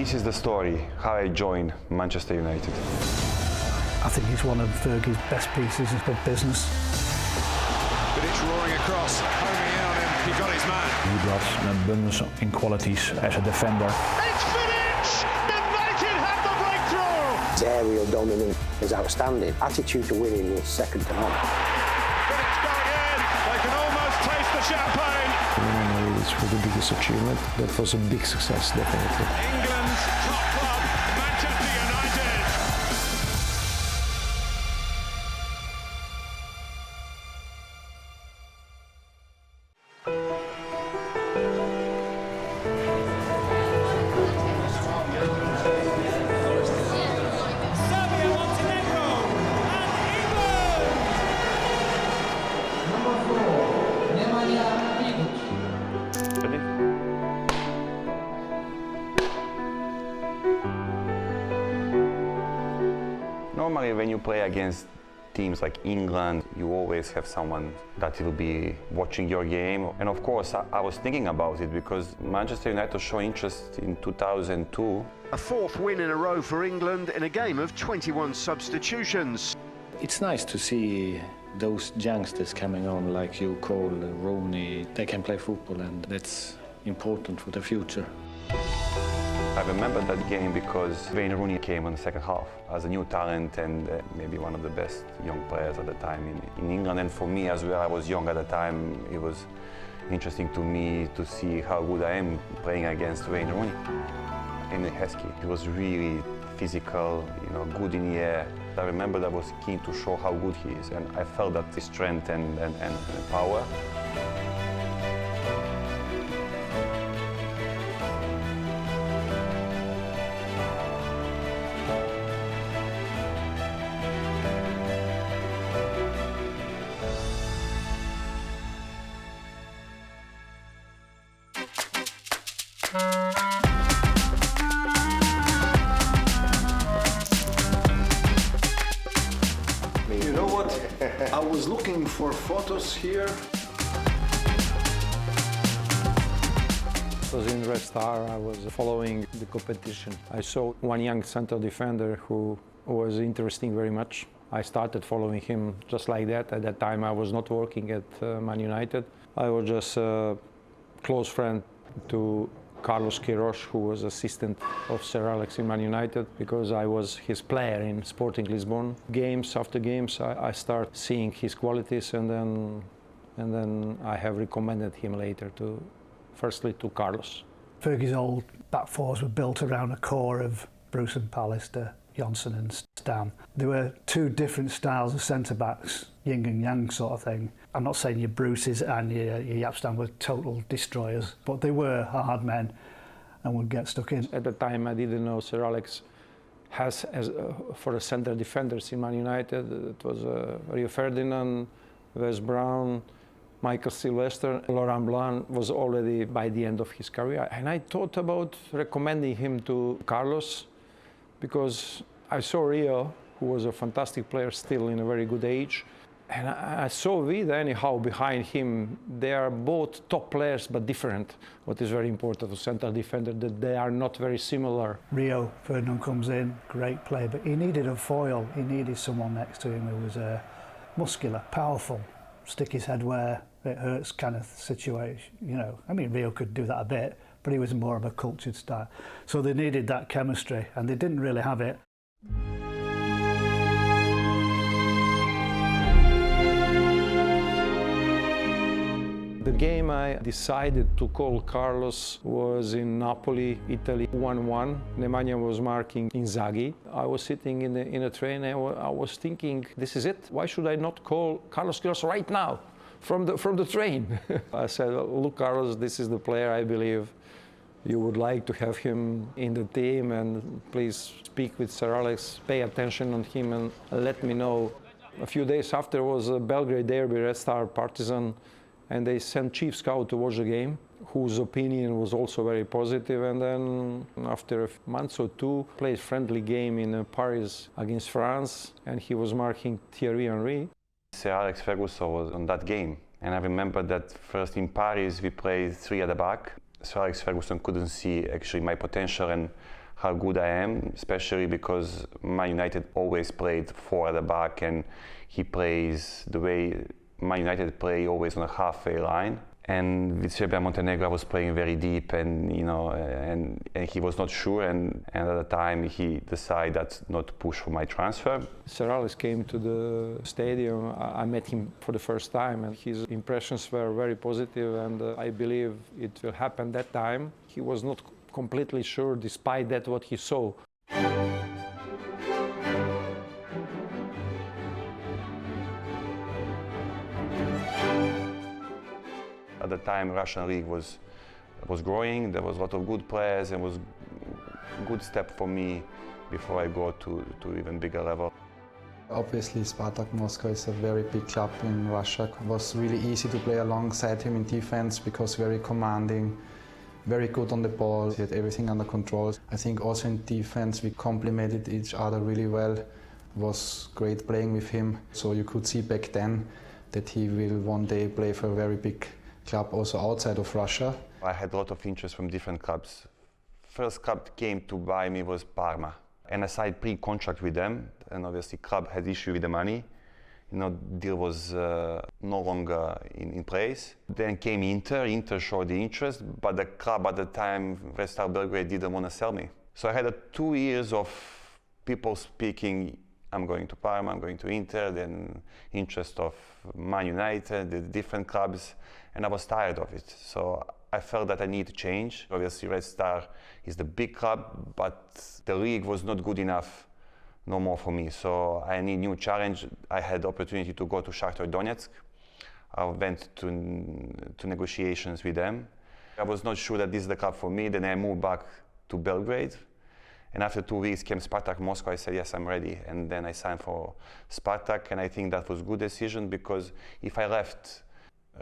This is the story, how I joined Manchester United. I think he's one of Fergie's best pieces of business. Vidic roaring across, homing in on him, he got his man. He was abundance in qualities as a defender. It's Vidic! United have the breakthrough! His aerial dominance is outstanding. Attitude to winning was second to none. Vidic going in, they can almost taste the champagne. It was the biggest achievement. That was a big success, definitely. England's top club, Manchester United. Normally when you play against teams like England, you always have someone that will be watching your game. And of course, I was thinking about it because Manchester United showed interest in 2002. A fourth win in a row for England in a game of 21 substitutions. It's nice to see those youngsters coming on, like you call Rooney. They can play football, and that's important for the future. I remember that game because Wayne Rooney came in the second half as a new talent and maybe one of the best young players at the time in England. And for me as well, I was young at the time. It was interesting to me to see how good I am playing against Wayne Rooney. And Heskey, he was really physical, good in the air. I remember that I was keen to show how good he is, and I felt that his strength and power. You know what? I was looking for photos here. I was in Red Star, I was following the competition. I saw one young central defender who was interesting very much. I started following him just like that. At that time I was not working at Man United. I was just a close friend to Carlos Queiroz, who was assistant of Sir Alex in Man United, because I was his player in Sporting Lisbon. Games after games, I start seeing his qualities, and then I have recommended him later firstly to Carlos. Fergie's old back fours were built around a core of Bruce and Pallister, Johnson and Stam. There were two different styles of centre-backs, yin and yang sort of thing. I'm not saying your Bruces and your Yapstam were total destroyers, but they were hard men and would get stuck in. At the time I didn't know Sir Alex has, for the centre defenders in Man United, it was Rio Ferdinand, Wes Brown, Michael Sylvester. Laurent Blanc was already by the end of his career. And I thought about recommending him to Carlos, because I saw Rio, who was a fantastic player still in a very good age. And I saw Vida anyhow behind him. They are both top players but different. What is very important to central defender, that they are not very similar. Rio Ferdinand comes in, great player, but he needed a foil. He needed someone next to him who was muscular, powerful, stick his head where it hurts kind of situation. I mean, Rio could do that a bit, but he was more of a cultured style. So they needed that chemistry, and they didn't really have it. The game I decided to call Carlos was in Napoli, Italy, 1-1. Nemanja was marking Inzaghi. I was sitting in a train and I was thinking, this is it? Why should I not call Carlos Queiroz right now from the train? I said, look, Carlos, this is the player I believe you would like to have him in the team, and please speak with Sir Alex, pay attention on him and let me know. A few days after was a Belgrade derby, Red Star Partizan, and they sent chief scout to watch the game, whose opinion was also very positive. And then after a month or two, played friendly game in Paris against France, and he was marking Thierry Henry. Sir Alex Ferguson was on that game, and I remember that first in Paris we played three at the back. Sir Alex Ferguson couldn't see actually my potential and how good I am, especially because Man United always played 4 at the back, and he plays the way Man United play, always on a halfway line. And with Serbia Montenegro, I was playing very deep, and and he was not sure, and at the time he decided not to push for my transfer. Sir Alex came to the stadium. I met him for the first time, and his impressions were very positive, and I believe it will happen that time. He was not completely sure, despite that what he saw. At the time, Russian league was growing. There was a lot of good players, and it was a good step for me before I go to even bigger level. Obviously, Spartak Moscow is a very big club in Russia. It was really easy to play alongside him in defense because very commanding, very good on the ball. He had everything under control. I think also in defense we complemented each other really well. It was great playing with him. So you could see back then that he will one day play for a very big club also outside of Russia. I had a lot of interest from different clubs. First club came to buy me was Parma, and I signed pre-contract with them, and obviously club had issue with the money. Deal was no longer in place. Then came Inter. Inter showed the interest, but the club at the time, Red Star Belgrade, didn't want to sell me. So I had 2 years of people speaking, I'm going to Parma, I'm going to Inter, then interest of Man United, the different clubs, and I was tired of it. So I felt that I need to change. Obviously, Red Star is the big club, but the league was not good enough no more for me. So I need new challenge. I had the opportunity to go to Shakhtar Donetsk. I went to negotiations with them. I was not sure that this is the club for me. Then I moved back to Belgrade. And after 2 weeks came Spartak Moscow. I said, yes, I'm ready. And then I signed for Spartak. And I think that was a good decision, because if I left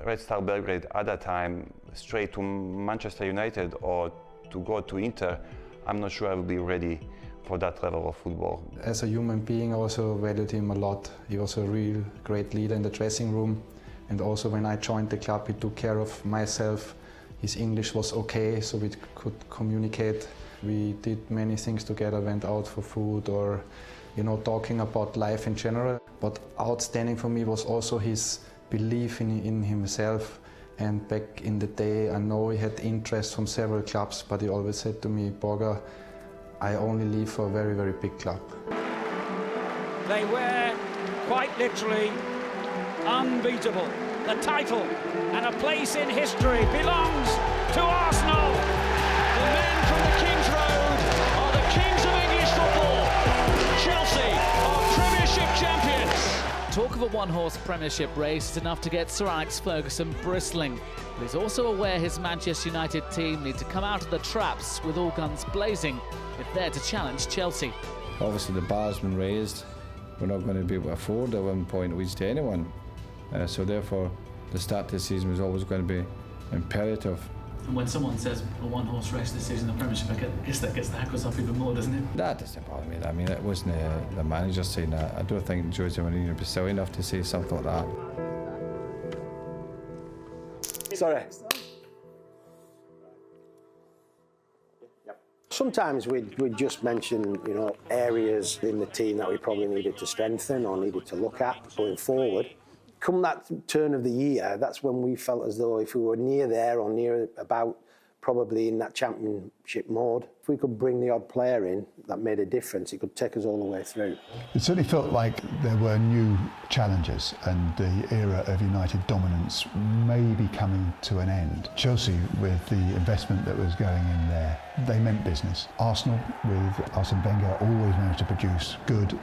Red Star Belgrade at that time straight to Manchester United or to go to Inter, I'm not sure I will be ready for that level of football. As a human being, I also valued him a lot. He was a real great leader in the dressing room. And also when I joined the club, he took care of myself. His English was okay, so we could communicate. We did many things together, went out for food or, talking about life in general. But outstanding for me was also his belief in himself. And back in the day, I know he had interest from several clubs, but he always said to me, Borga, I only leave for a very, very big club. They were quite literally unbeatable. The title and a place in history belongs to Arsenal. The men from the King's Road are the kings of English football. Chelsea are Premiership champions. Talk of a one-horse Premiership race is enough to get Sir Alex Ferguson bristling. But he's also aware his Manchester United team need to come out of the traps with all guns blazing if they're to challenge Chelsea. Obviously the bar's been raised. We're not going to be able to afford a 1 point lead to anyone. So therefore the start to the season was always going to be imperative. And when someone says a one-horse race this season in the Premiership, I guess that gets the hackles up even more, doesn't it? That doesn't bother me. I mean, it wasn't the manager saying that. I don't think Jose Mourinho would be silly enough to say something like that. Sorry. Sometimes we'd just mention, areas in the team that we probably needed to strengthen or needed to look at going forward. Come that turn of the year, that's when we felt as though if we were near there or near about, probably in that championship mode, if we could bring the odd player in that made a difference, it could take us all the way through. It certainly felt like there were new challenges and the era of United dominance may be coming to an end. Chelsea, with the investment that was going in there, they meant business. Arsenal, with Arsene Wenger, always managed to produce good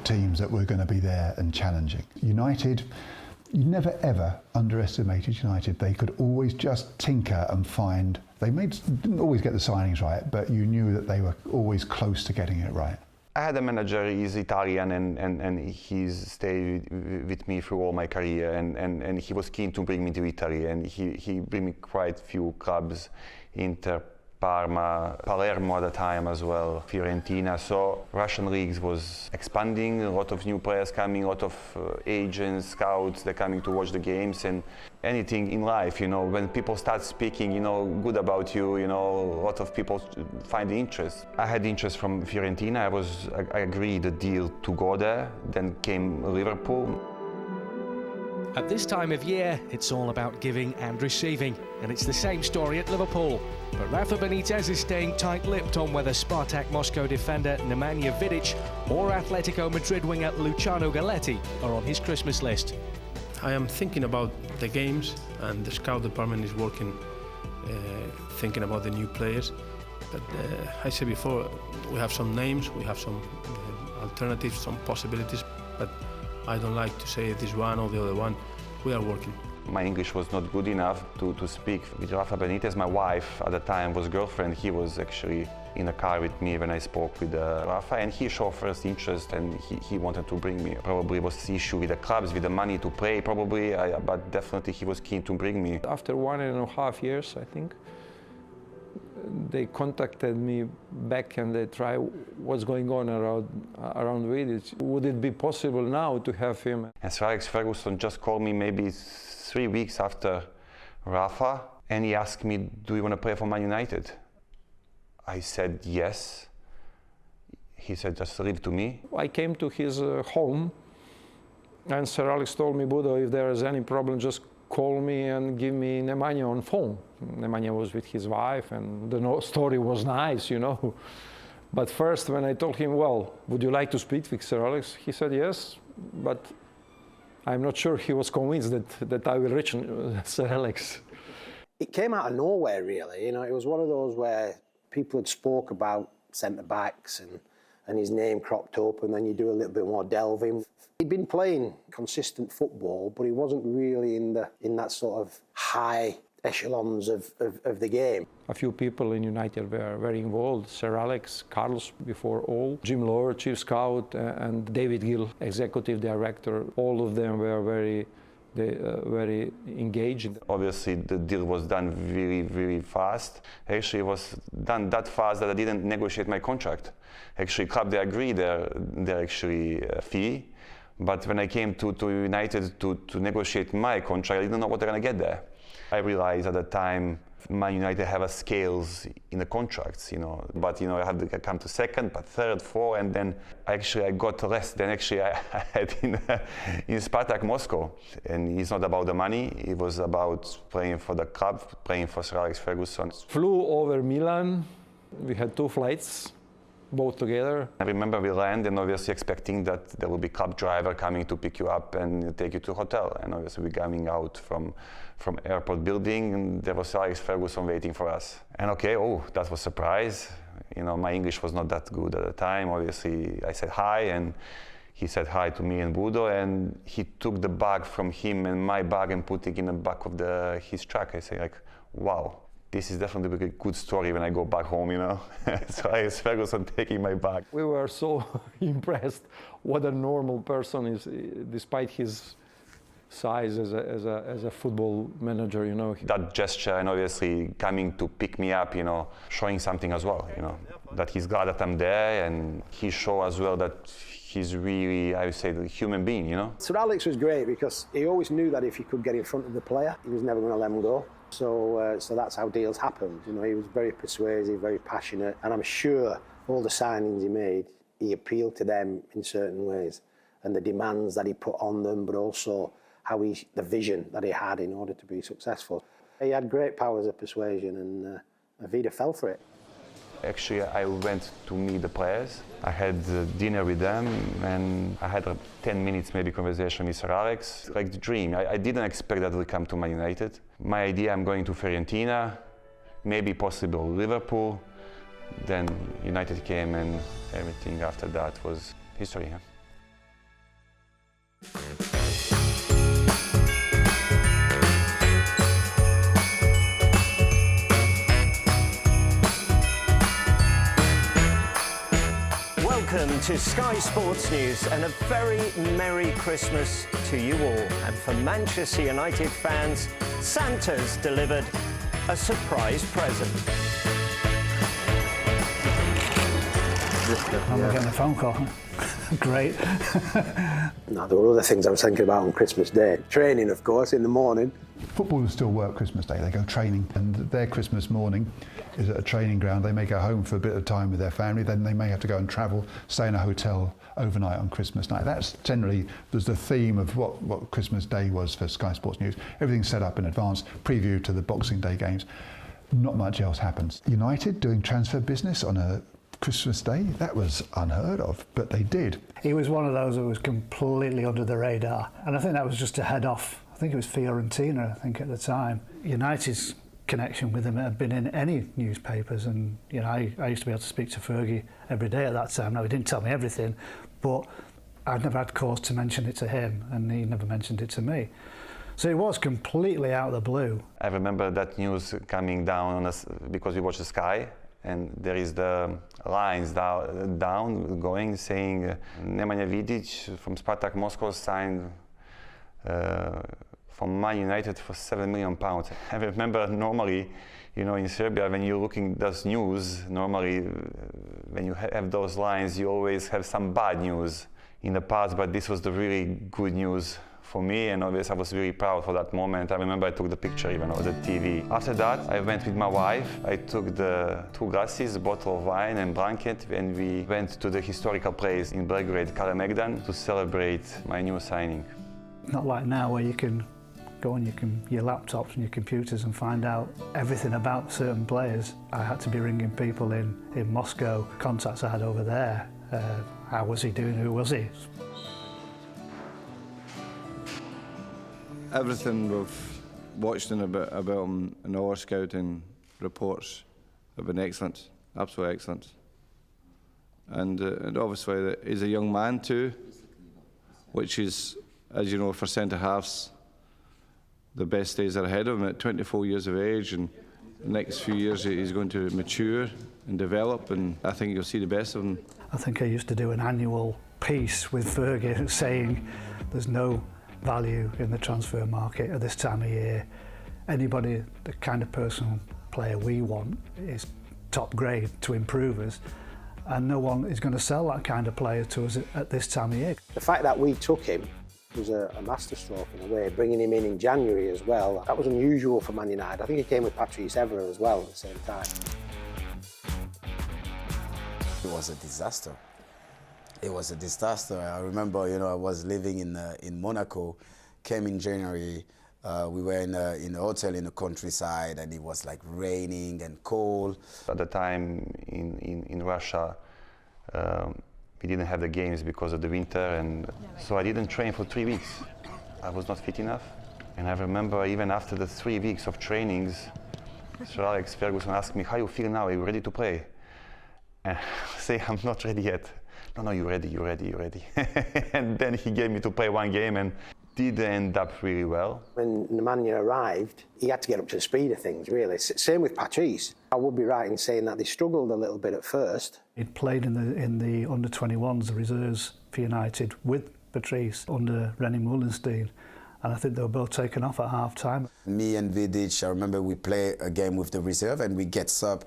teams that were going to be there and challenging. United, you never ever underestimated United. They could always just tinker and find. Didn't always get the signings right, but you knew that they were always close to getting it right. I had a manager, he's Italian, and he's stayed with me through all my career, and he was keen to bring me to Italy, and he bring me quite few clubs, Inter, Parma, Palermo at the time as well, Fiorentina. So Russian leagues was expanding, a lot of new players coming, a lot of agents, scouts, they're coming to watch the games. And anything in life, when people start speaking, good about you, a lot of people find the interest. I had interest from Fiorentina. I agreed the deal to go there. Then came Liverpool. At this time of year, it's all about giving and receiving, and it's the same story at Liverpool. But Rafa Benitez is staying tight-lipped on whether Spartak Moscow defender Nemanja Vidic or Atletico Madrid winger Luciano Galletti are on his Christmas list. I am thinking about the games, and the scout department is working, thinking about the new players. But I said before, we have some names, we have some alternatives, some possibilities, but I don't like to say this one or the other one. We are working. My English was not good enough to speak with Rafa Benitez. My wife at the time was girlfriend. He was actually in the car with me when I spoke with Rafa, and he showed first interest, and he wanted to bring me. Probably was the issue with the clubs, with the money to play, probably, but definitely he was keen to bring me. After 1.5 years, I think, they contacted me back and they try what's going on around Vidic. Would it be possible now to have him? And Sir Alex Ferguson just called me maybe 3 weeks after Rafa, and he asked me, do you want to play for Man United? I said yes. He said, just leave it to me. I came to his home, and Sir Alex told me, Budo, if there is any problem, just call me and give me Nemanja on phone. Nemanja was with his wife, and the story was nice, But first, when I told him, well, would you like to speak with Sir Alex? He said yes, but I'm not sure he was convinced that I will reach Sir Alex. It came out of nowhere, really. It was one of those where people had spoke about centre-backs and his name cropped up, and then you do a little bit more delving. He'd been playing consistent football, but he wasn't really in that sort of high echelons of the game. A few people in United were very involved. Sir Alex, Carlos before all, Jim Lower, chief scout, and David Gill, executive director. All of them were very engaged. Obviously, the deal was done very, very fast. Actually, it was done that fast that I didn't negotiate my contract. Actually, club, they agreed their actually fee. But when I came to United to negotiate my contract, I didn't know what they're going to get there. I realized at the time Man United have a scales in the contracts, But I had to come to second, but third, fourth, and then I got less than actually I had in Spartak Moscow. And it's not about the money; it was about playing for the club, playing for Sir Alex Ferguson. Flew over Milan. We had 2 flights, both together. I remember we landed, and obviously expecting that there will be club driver coming to pick you up and take you to hotel. And obviously we're coming out from airport building, and there was Alex Ferguson waiting for us. And that was a surprise. My English was not that good at the time. Obviously I said hi, and he said hi to me and Budo, and he took the bag from him and my bag and put it in the back of his truck. I say wow. This is definitely a good story when I go back home, So I was Ferguson taking my bag. We were so impressed what a normal person is, despite his size as a football manager, That gesture, and obviously coming to pick me up, showing something as well, that he's glad that I'm there, and he showed as well that he's really, I would say, the human being, Sir Alex was great because he always knew that if he could get in front of the player, he was never going to let him go. So that's how deals happened. He was very persuasive, very passionate, and I'm sure all the signings he made, he appealed to them in certain ways, and the demands that he put on them, but also the vision that he had in order to be successful. He had great powers of persuasion, and Vida fell for it. Actually, I went to meet the players. I had dinner with them, and I had a 10 minutes maybe conversation with Sir Alex. Like the dream. I didn't expect that he would come to Man United. My idea, I'm going to Fiorentina, maybe possible Liverpool. Then United came, and everything after that was history. Welcome to Sky Sports News, and a very Merry Christmas to you all. And for Manchester United fans, Santa's delivered a surprise present. I'm getting a phone call. Great. No, there were other things I was thinking about on Christmas Day. Training, of course, in the morning. Footballers still work Christmas Day. They go training, and their Christmas morning is at a training ground. They may go home for a bit of time with their family, then they may have to go and travel, stay in a hotel overnight on Christmas night. That's generally there's the theme of what Christmas Day was for Sky Sports News. Everything's set up in advance, preview to the Boxing Day games. Not much else happens. United doing transfer business on a Christmas Day, that was unheard of, but they did. He was one of those who was completely under the radar, and I think that was just to head off. I think it was Fiorentina, I think, at the time. United's connection with him had been in any newspapers, and you know, I used to be able to speak to Fergie every day at that time. Now, he didn't tell me everything, but I'd never had cause to mention it to him, and he never mentioned it to me. So it was completely out of the blue. I remember that news coming down on us because we watched the Sky, and there is the lines down going saying Nemanja Vidic from Spartak Moscow signed from Man Utd for £7 million. I remember normally, you know, in Serbia, when you're looking at those news, normally when you have those lines, you always have some bad news in the past, but this was the really good news for me, and obviously I was really proud for that moment. I remember I took the picture even on the TV. After that, I went with my wife. I took the 2 glasses, a bottle of wine and blanket, and we went to the historical place in Belgrade, Kalemegdan, to celebrate my new signing. Not like now where you can go on your laptops and your computers and find out everything about certain players. I had to be ringing people in Moscow, contacts I had over there. How was he doing? Who was he? Everything we've watched about him in all our scouting reports have been excellent, absolutely excellent. And obviously he's a young man too, which is, as you know, for centre-halves, the best days are ahead of him at 24 years of age, and the next few years he's going to mature and develop, and I think you'll see the best of him. I think I used to do an annual piece with Fergie saying there's no value in the transfer market at this time of year. Anybody, the kind of personal player we want is top grade to improve us, and no one is going to sell that kind of player to us at this time of year. The fact that we took him was a masterstroke in a way, bringing him in January as well. That was unusual for Man United. I think he came with Patrice Evra as well at the same time. It was a disaster. It was a disaster. I remember, you know, I was living in Monaco, came in January. We were in a hotel in the countryside, and it was like raining and cold. At the time in Russia, we didn't have the games because of the winter, and so I didn't train for 3 weeks. I was not fit enough. And I remember even after the 3 weeks of trainings, Sir Alex Ferguson asked me, how you feel now? Are you ready to play? And I say, I'm not ready yet. No, you're ready. And then he gave me to play 1 game and did end up really well. When Nemanja arrived, he had to get up to the speed of things, really. Same with Patrice. I would be right in saying that they struggled a little bit at first. He'd played in the under-21s, the reserves for United, with Patrice under René Moulenstein, and I think they were both taken off at half-time. Me and Vidic, I remember we play a game with the reserve, and we get sub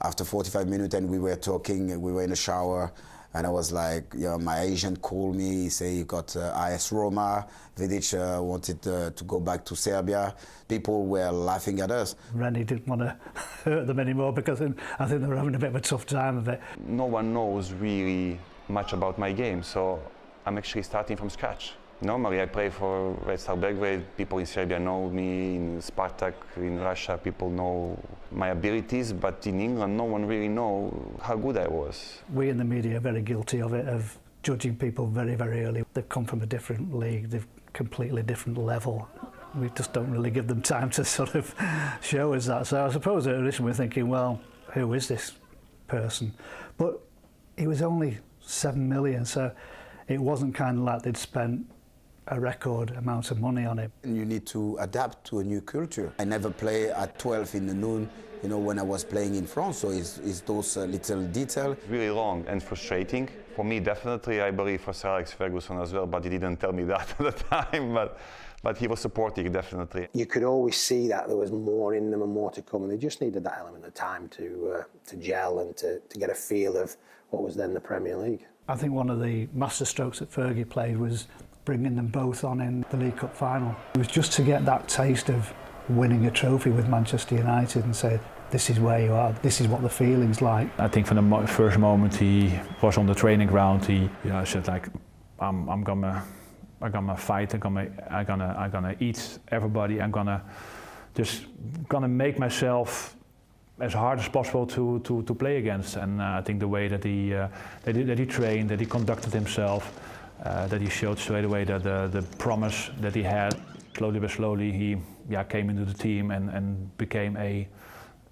after 45 minutes, and we were talking, we were in the shower, and I was like, you know, my agent called me, he said he got AS Roma, Vidic wanted to go back to Serbia. People were laughing at us. René didn't want to hurt them anymore because I think they were having a bit of a tough time of it. No one knows really much about my game, so I'm actually starting from scratch. Normally I play for Red Star Belgrade, people in Serbia know me, in Spartak, in Russia people know my abilities, but in England no one really knows how good I was. We in the media are very guilty of it, of judging people very, very early. They've come from a different league, they've completely different level. We just don't really give them time to sort of show us that. So I suppose initially we're thinking, well, who is this person? But he was only 7 million, so it wasn't kind of like they'd spent a record amount of money on it. And you need to adapt to a new culture. I never play at 12 in the noon, you know, when I was playing in France, so it's those little details. Really long and frustrating. For me, definitely, I believe for Sir Alex Ferguson as well, but he didn't tell me that at the time, but he was supporting, definitely. You could always see that there was more in them and more to come, and they just needed that element of time to gel and to get a feel of what was then the Premier League. I think one of the masterstrokes that Fergie played was bringing them both on in the League Cup final. It was just to get that taste of winning a trophy with Manchester United and say, this is where you are, this is what the feeling's like. I think from the first moment he was on the training ground, he said like, I'm gonna fight, I'm gonna eat everybody, I'm gonna make myself as hard as possible to play against. And I think the way that he trained, that he conducted himself, that he showed straight away that the promise that he had. Slowly but slowly he came into the team and became an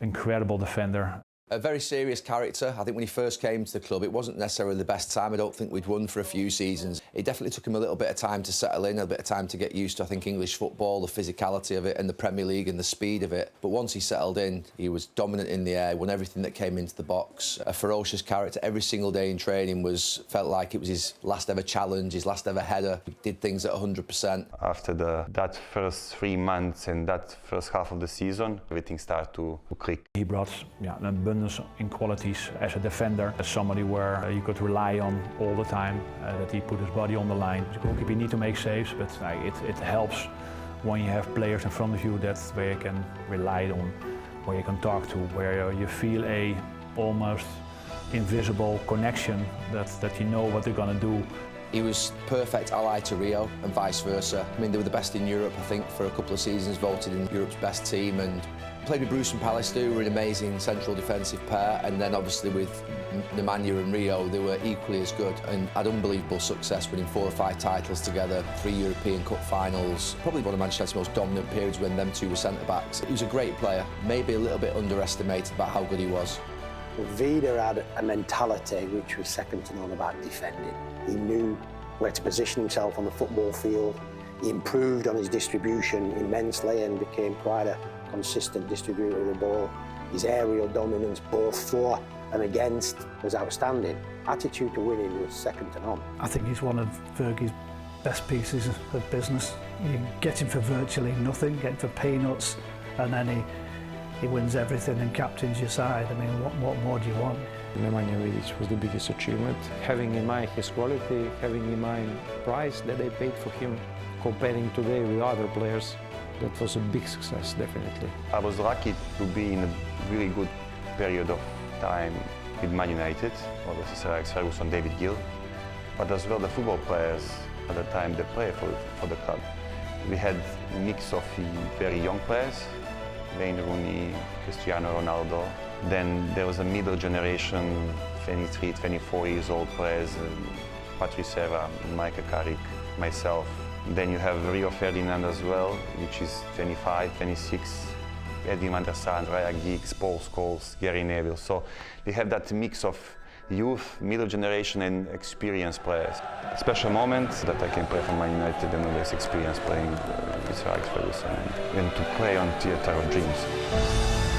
incredible defender. A very serious character. I think when he first came to the club, it wasn't necessarily the best time. I don't think we'd won for a few seasons. It definitely took him a little bit of time to settle in, a bit of time to get used to, I think, English football, the physicality of it and the Premier League and the speed of it. But once he settled in, he was dominant in the air, won everything that came into the box. A ferocious character. Every single day in training felt like it was his last ever challenge, his last ever header. He did things at 100%. After that first 3 months and that first half of the season, everything started to click. He brought an abundance in qualities as a defender, as somebody where you could rely on all the time, that he put his body on the line. As a goalkeeper, you need to make saves, but it helps when you have players in front of you that's where you can rely on, where you can talk to, where you feel a almost invisible connection that you know what they're going to do. He was perfect ally to Rio and vice versa. I mean, they were the best in Europe, I think, for a couple of seasons, voted in Europe's best team, and played with Bruce and Pallister, who were an amazing central defensive pair, and then obviously with Nemanja and Rio, they were equally as good and had unbelievable success, winning 4 or 5 titles together, 3 European Cup finals. Probably one of Manchester United's most dominant periods when them two were centre-backs. He was a great player, maybe a little bit underestimated about how good he was. Vida had a mentality which was second to none about defending. He knew where to position himself on the football field. He improved on his distribution immensely and became quite a consistent distributor of the ball. His aerial dominance, both for and against, was outstanding. Attitude to winning was second to none. I think he's one of Fergie's best pieces of business. You get him for virtually nothing, get him for peanuts, and then he wins everything and captains your side. I mean, what more do you want? Nemanja Vidic was the biggest achievement. Having in mind his quality, having in mind price that they paid for him, comparing today with other players, that was a big success, definitely. I was lucky to be in a really good period of time with Man United, obviously Sir Alex Ferguson, David Gill, but as well the football players at the time they played for the club. We had a mix of very young players, Wayne Rooney, Cristiano Ronaldo. Then there was a middle generation, 23, 24 years old players, Patrice Evra, Michael Carrick, myself. Then you have Rio Ferdinand as well, which is 25, 26, Eddie van der Sar, Raya Giggs, Paul Scholes, Gary Neville. So we have that mix of youth, middle generation and experienced players. Special moment that I can play for Man United and always experience playing with Sir Alex Ferguson and to play on Theatre of Dreams.